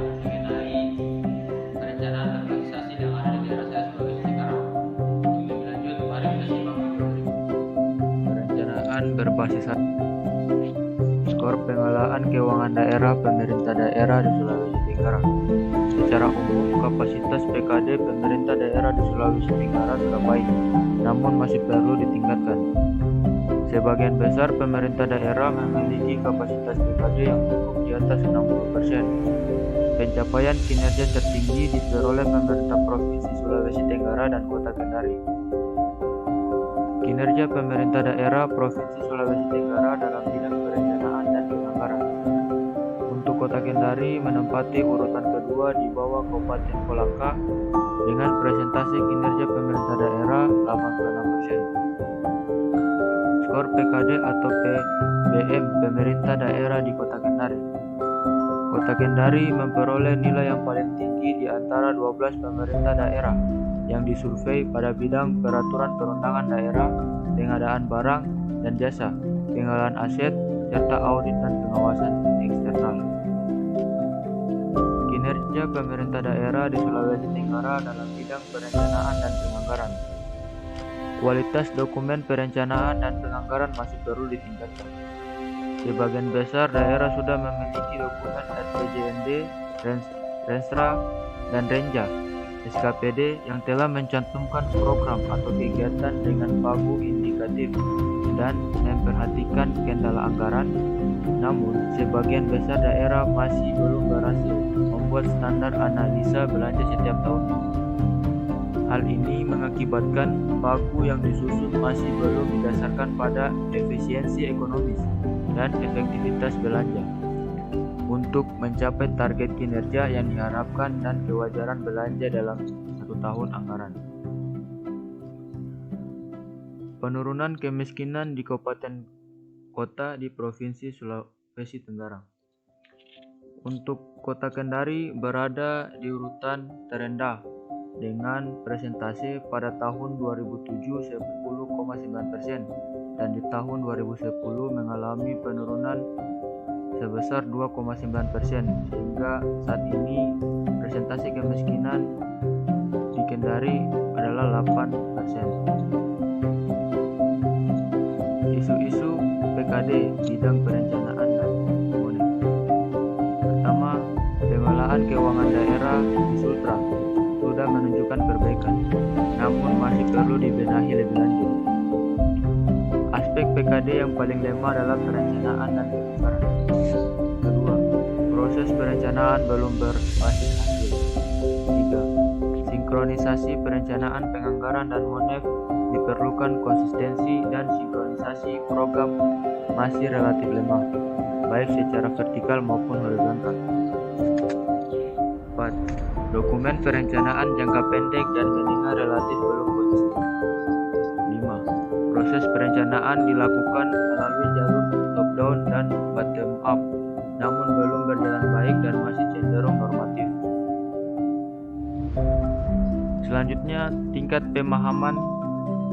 mengenai perencanaan urbanisasi yang ada di daerah saya Sulawesi Tenggara. Untuk lebih lanjut, mari kita simak video berikut. Perencanaan berbasis skor pengelolaan keuangan daerah pemerintah daerah di Sulawesi Tenggara. Secara umum, kapasitas PKD pemerintah daerah di Sulawesi Tenggara sudah baik, namun masih perlu ditingkatkan. Sebagian besar pemerintah daerah memiliki kapasitas PKD yang cukup di atas 60%. Pencapaian kinerja tertinggi diperoleh pemerintah Provinsi Sulawesi Tenggara dan Kota Kendari. Kinerja pemerintah daerah Provinsi Sulawesi Tenggara dalam bidang perencanaan dan penganggaran. Untuk Kota Kendari menempati urutan kedua di bawah Kabupaten Kolaka dengan presentasi kinerja pemerintah daerah 86%. Skor PKD atau PBM pemerintah daerah di Kota Kendari. Kota Kendari memperoleh nilai yang paling tinggi di antara 12 pemerintah daerah yang disurvei pada bidang peraturan perundangan daerah, pengadaan barang dan jasa, pengelolaan aset, serta audit dan pengawasan eksternal. Kinerja pemerintah daerah di Sulawesi Tenggara dalam bidang perencanaan dan penganggaran. Kualitas dokumen perencanaan dan penganggaran masih perlu ditingkatkan. Sebagian besar daerah sudah memiliki dokumen RPJMD, Renstra, dan Renja SKPD yang telah mencantumkan program atau kegiatan dengan pagu indikatif dan memperhatikan kendala anggaran. Namun, sebagian besar daerah masih belum berhasil membuat standar analisa belanja setiap tahunnya. Hal ini mengakibatkan pagu yang disusun masih belum didasarkan pada efisiensi ekonomis dan efektivitas belanja untuk mencapai target kinerja yang diharapkan dan kewajaran belanja dalam satu tahun anggaran. Penurunan kemiskinan di kabupaten kota di Provinsi Sulawesi Tenggara. Untuk Kota Kendari berada di urutan terendah dengan presentasi pada tahun 2007 10,9% dan di tahun 2010 mengalami penurunan sebesar 2,9%, sehingga saat ini presentasi kemiskinan di Kendari adalah 8%. Isu-isu PKD bidang perencanaan dan moneter. Pertama, pengelolaan keuangan daerah di Sultra sudah menunjukkan perbaikan, namun masih perlu dibenahi lebih lanjut. Aspek PKD yang paling lemah adalah perencanaan dan penganggaran. Kedua, proses perencanaan belum berbasis hasil. Tiga, sinkronisasi perencanaan penganggaran dan moneter diperlukan konsistensi dan sinkronisasi program masih relatif lemah, baik secara vertikal maupun horizontal. 4. Dokumen perencanaan jangka pendek dan menengah relatif belum konsisten. 5. Proses perencanaan dilakukan melalui jalur top down dan bottom up, namun belum berjalan baik dan masih cenderung normatif. Selanjutnya, tingkat pemahaman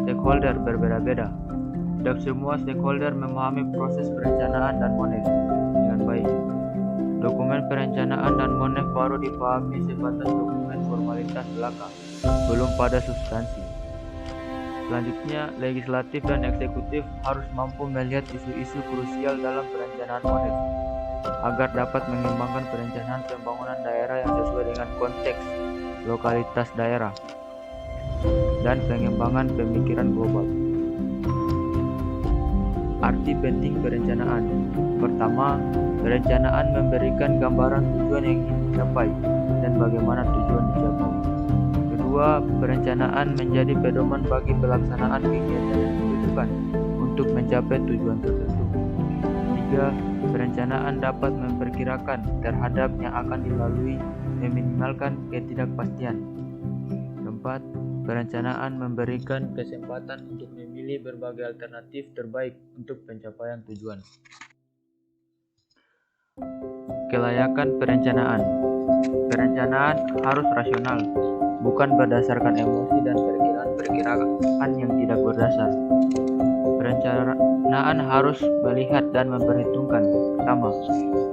stakeholder berbeda-beda. Tidak semua stakeholder memahami proses perencanaan dan moneter dengan baik. Dokumen perencanaan dan moneter baru dipahami sebatas dokumen formalitas belaka, belum pada substansi. Selanjutnya, legislatif dan eksekutif harus mampu melihat isu-isu krusial dalam perencanaan moneter agar dapat mengembangkan perencanaan pembangunan daerah yang sesuai dengan konteks lokalitas daerah dan pengembangan pemikiran global. Arti penting perencanaan. Pertama, perencanaan memberikan gambaran tujuan yang ingin dicapai dan bagaimana tujuan dicapai. Kedua, perencanaan menjadi pedoman bagi pelaksanaan kegiatan yang dibutuhkan untuk mencapai tujuan tertentu. Tiga, perencanaan dapat memperkirakan terhadap yang akan dilalui, meminimalkan ketidakpastian. Keempat, perencanaan memberikan kesempatan untuk memilih berbagai alternatif terbaik untuk pencapaian tujuan. Kelayakan perencanaan. Perencanaan harus rasional, bukan berdasarkan emosi dan perkiraan yang tidak berdasar. Perencanaan harus melihat dan memperhitungkan. Pertama,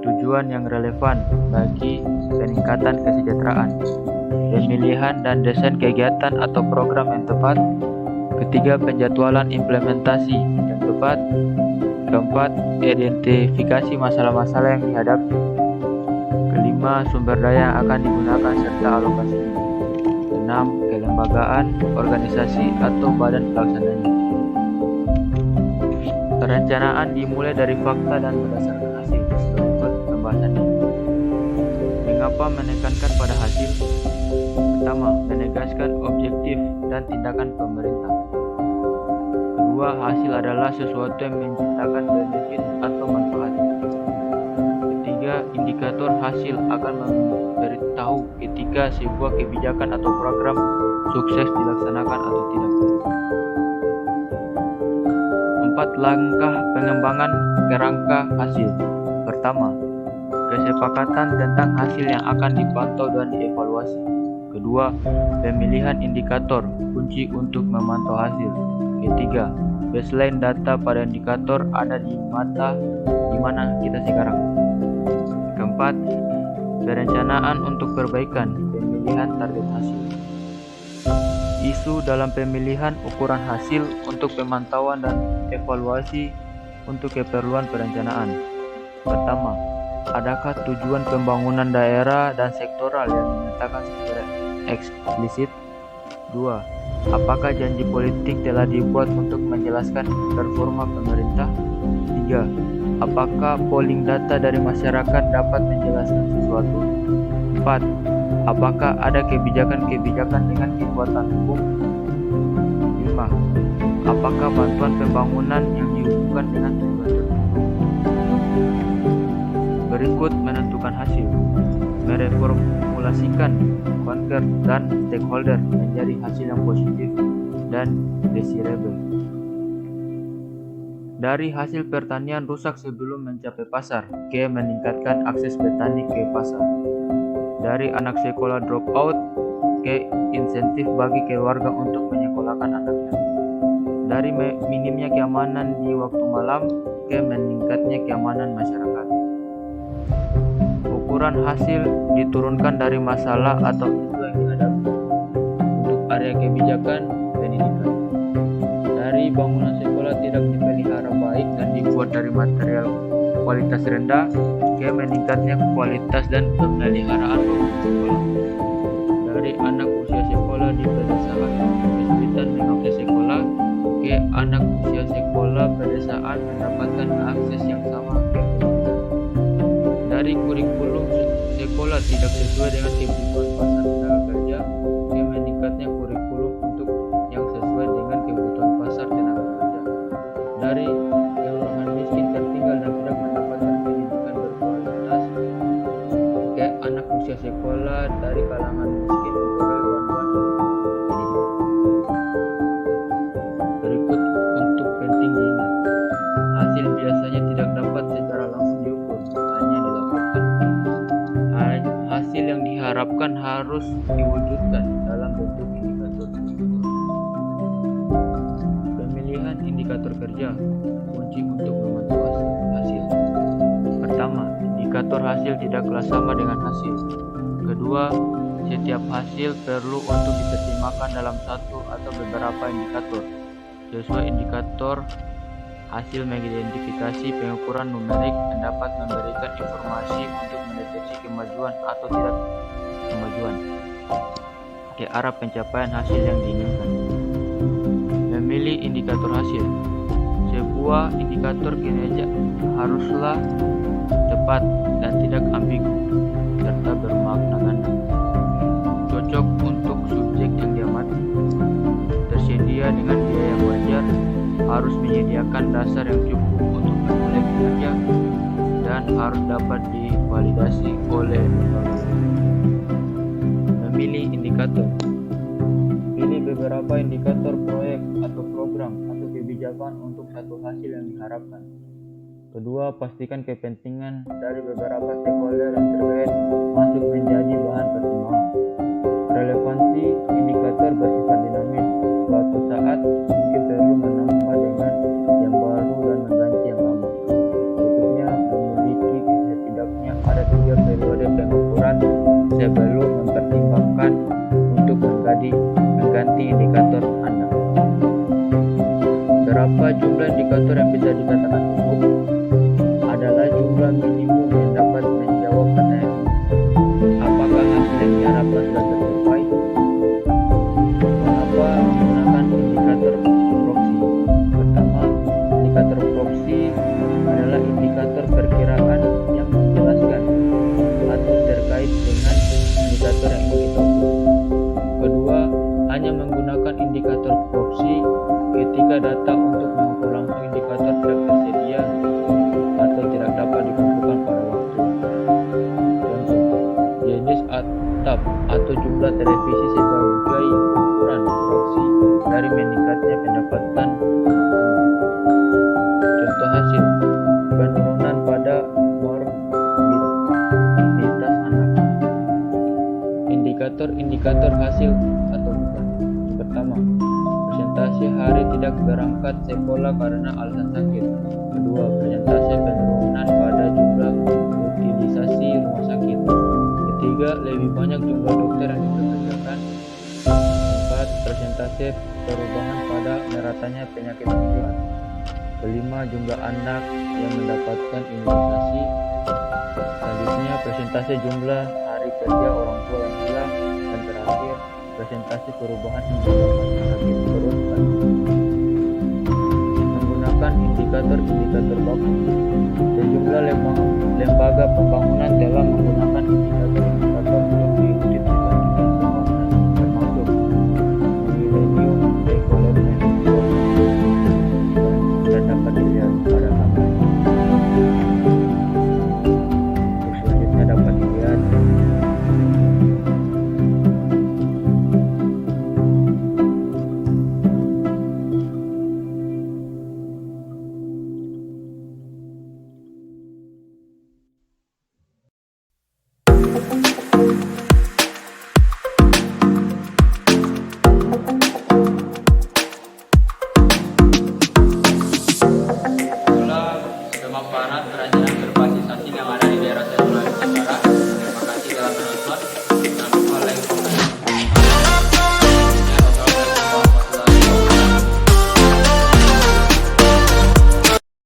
tujuan yang relevan bagi peningkatan kesejahteraan. Pemilihan dan desain kegiatan atau program yang tepat. Ketiga, penjadwalan implementasi yang tepat. Keempat, identifikasi masalah-masalah yang dihadapi. Kelima, sumber daya yang akan digunakan serta alokasinya. Enam, kelembagaan, organisasi atau badan pelaksananya. Perencanaan dimulai dari fakta dan berdasarkan hasil. Berikut pembahasannya. Mengapa menekankan pada hasil? Pertama, menegaskan objektif dan tindakan pemerintah. Kedua, hasil adalah sesuatu yang menciptakan benefit atau manfaat. Ketiga, indikator hasil akan memberitahu ketika sebuah kebijakan atau program sukses dilaksanakan atau tidak. Empat, langkah pengembangan kerangka hasil. Pertama, kesepakatan tentang hasil yang akan dipantau dan dievaluasi. Kedua, pemilihan indikator kunci untuk memantau hasil. Ketiga, baseline data pada indikator ada di mana kita sekarang. Keempat, perencanaan untuk perbaikan pemilihan target hasil. Isu dalam pemilihan ukuran hasil untuk pemantauan dan evaluasi untuk keperluan perencanaan. Pertama, adakah tujuan pembangunan daerah dan sektoral yang dinyatakan secara eksplisit? Dua, apakah janji politik telah dibuat untuk menjelaskan performa pemerintah? Tiga, apakah polling data dari masyarakat dapat menjelaskan sesuatu? Empat, apakah ada kebijakan-kebijakan dengan kekuatan hukum? Lima, apakah bantuan pembangunan yang dihubungkan dengan tujuan tertentu? Berikut menentukan hasil. Mereformulasikan concern dan stakeholder menjadi hasil yang positif dan desirable. Dari hasil pertanian rusak sebelum mencapai pasar, ke meningkatkan akses petani ke pasar. Dari anak sekolah drop out, ke insentif bagi keluarga untuk menyekolahkan anaknya. Dari minimnya keamanan di waktu malam, ke meningkatnya keamanan masyarakat. Ukuran hasil diturunkan dari masalah atau isu yang dihadapi. Untuk area kebijakan pendidikan, dari bangunan sekolah tidak dipelihara baik dan dibuat dari material kualitas rendah, ke meningkatnya kualitas dan pemeliharaan bangunan sekolah. Dari anak usia sekolah di pedesaan kesulitan mengakses sekolah, ke anak usia sekolah pedesaan mendapatkan akses yang sama ke pendidikan. Dari kurikulum sekolah tidak sesuai dengan kebutuhan pasar tenaga kerja, ke meningkatnya kurikulum untuk yang sesuai dengan kebutuhan pasar tenaga kerja. Dari kelurahan miskin tertinggal dan tidak mendapatkan pendidikan berkualitas, ke anak usia sekolah dari kalangan miskin memperoleh bantuan pendidikan. Berikut untuk penting diingat, hasil biasanya tidak dapat secara langsung diukur, hanya dilaporkan. Hasil yang diharapkan harus diwujudkan dalam bentuk indikator. Pemilihan indikator kerja kunci untuk memantau hasil. Pertama, indikator hasil tidaklah sama dengan hasil. Kedua, setiap hasil perlu untuk diterjemahkan dalam satu atau beberapa indikator. Sesuai indikator, hasil mengidentifikasi pengukuran numerik yang dapat memberikan informasi untuk mendeteksi kemajuan atau tidak kemajuan ke arah pencapaian hasil yang diinginkan. Memilih indikator hasil. Sebuah indikator kinerja haruslah tepat dan tidak ambigu serta bermakna ganda. Cocok untuk subjek yang diamati. Tersedia dengan biaya yang wajar. Harus menyediakan dasar yang cukup untuk memulai kinerja dan harus dapat divalidasi oleh lembaga. Memilih indikator. Pilih beberapa indikator proyek atau program atau kebijakan untuk satu hasil yang diharapkan. Kedua, pastikan kepentingan dari beberapa stakeholder yang terkait masuk menjadi bahan pertimbangan. Relevansi indikator bersifat dinamis. Suatu saat mungkin perlu menambah dengan yang baru dan mengganti yang lama. Berikutnya, memiliki setidaknya ada 3 periode pengukuran sebelum mempertimbangkan untuk mengganti indikator Anda. Berapa jumlah indikator yang bisa dikatakan cukup? Adalah jumlah minimum yang dapat menjawab pertanyaan ini. Apakah hasil yang diharapkan sudah tercapai? Mengapa menggunakan indikator proksi? Pertama, indikator proksi adalah indikator perkiraan yang menjelaskan atau terkait dengan indikator yang ingin kita ukur. Kedua, hanya menggunakan indikator proksi ketika data untuk mengukur langsung indikator tidak tersedia atau tidak dapat dikumpulkan pada waktu. Contoh, jenis atap atau jumlah televisi sebagai ukuran proksi dari meningkatnya pendapatan. Contoh hasil, penurunan pada morbiditas anak. Indikator hasil atau bukan. Pertama, persentase hari tidak berangkat sekolah karena alasan sakit. Kedua, persentase penurunan pada jumlah utilisasi rumah sakit. Ketiga, lebih banyak jumlah dokter yang dipekerjakan. Empat, persentase perubahan pada meratanya penyakit menular. Kelima, jumlah anak yang mendapatkan imunisasi. Selanjutnya, persentase jumlah hari kerja orang tua yang hilang. Dan terakhir, presentasi perubahan indikator sakit perut dan menggunakan indikator baku. Sejumlah lembaga pembangunan telah menggunakan indikator untuk diikuti tujuan pembangunan termasuk Millennium Development Goals dan dapat dilihat pada gambar. Untuk selanjutnya dapat dilihat Itulah skema perancanaan berbasis hasil yang ada di daerah saya Sulawesi Tenggara.